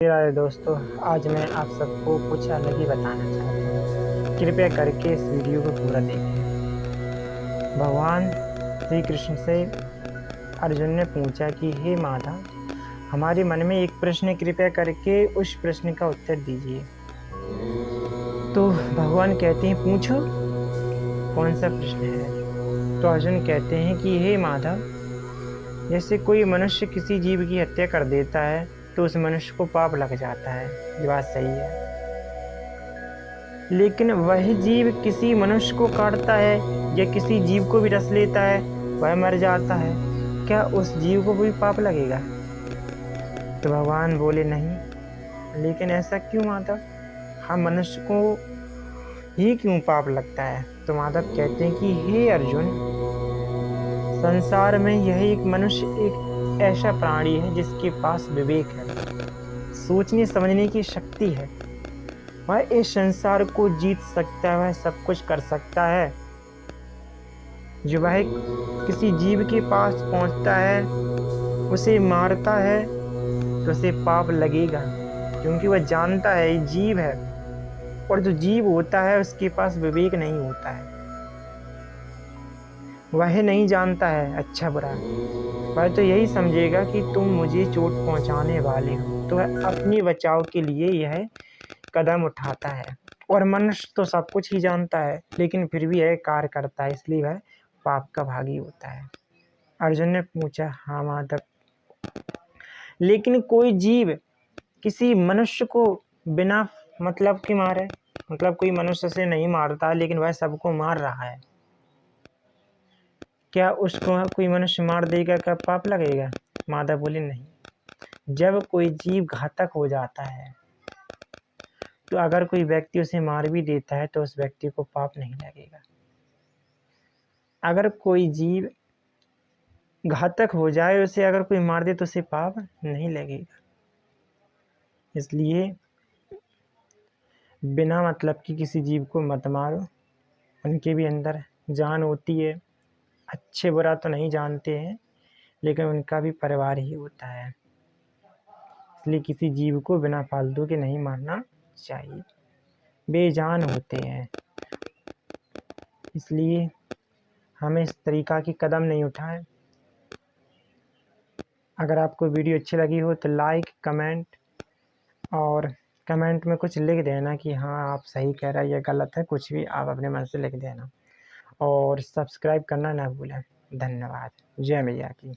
प्यारे दोस्तों, आज मैं आप सबको कुछ अलग ही बताना चाहता हूँ। कृपया करके इस वीडियो को पूरा देखें। भगवान श्री कृष्ण से अर्जुन ने पूछा कि हे माधव, हमारे मन में एक प्रश्न है, कृपया करके उस प्रश्न का उत्तर दीजिए। तो भगवान कहते हैं, पूछो कौन सा प्रश्न है। तो अर्जुन कहते हैं कि हे माधव, जैसे कोई मनुष्य किसी जीव की हत्या कर देता है तो उस मनुष्य को पाप लग जाता है, ये बात सही है। लेकिन वह जीव किसी मनुष्य को काटता है या किसी जीव को भी रस लेता है, वह मर जाता है, क्या उस जीव को भी पाप लगेगा? तो भगवान बोले नहीं। लेकिन ऐसा क्यों माधव, हम मनुष्य को ही क्यों पाप लगता है? तो माधव कहते हैं कि हे अर्जुन, संसार में यह एक मनुष्य एक ऐसा प्राणी है जिसके पास विवेक है, सोचने समझने की शक्ति है। वह इस संसार को जीत सकता है, वह सब कुछ कर सकता है। जो वह किसी जीव के पास पहुंचता है, उसे मारता है, तो उसे पाप लगेगा, क्योंकि वह जानता है ये जीव है। और जो जीव होता है उसके पास विवेक नहीं होता है, वह नहीं जानता है अच्छा बुरा। वह तो यही समझेगा कि तुम मुझे चोट पहुंचाने वाले हो, तो वह अपने बचाव के लिए यह कदम उठाता है। और मनुष्य तो सब कुछ ही जानता है, लेकिन फिर भी यह कार्य करता है, इसलिए वह पाप का भागी होता है। अर्जुन ने पूछा, हाँ माधव, लेकिन कोई जीव किसी मनुष्य को बिना मतलब के मारे, मतलब कोई मनुष्य से नहीं मारता है लेकिन वह सबको मार रहा है, क्या उसको कोई मनुष्य मार देगा, क्या पाप लगेगा? माधव बोले नहीं। जब कोई जीव घातक हो जाता है, तो अगर कोई व्यक्ति उसे मार भी देता है तो उस व्यक्ति को पाप नहीं लगेगा। अगर कोई जीव घातक हो जाए, उसे अगर कोई मार दे तो उसे पाप नहीं लगेगा। इसलिए बिना मतलब की किसी जीव को मत मारो, उनके भी अंदर जान होती है, अच्छे बुरा तो नहीं जानते हैं, लेकिन उनका भी परिवार ही होता है। इसलिए किसी जीव को बिना फालतू के नहीं मारना चाहिए, बेजान होते हैं। इसलिए हमें इस तरीक़ा की कदम नहीं उठाएं। अगर आपको वीडियो अच्छी लगी हो तो लाइक, कमेंट, और कमेंट में कुछ लिख देना कि हाँ आप सही कह रहे हैं या गलत है, कुछ भी आप अपने मन से लिख देना। और सब्सक्राइब करना ना भूलें। धन्यवाद। जय मैया की।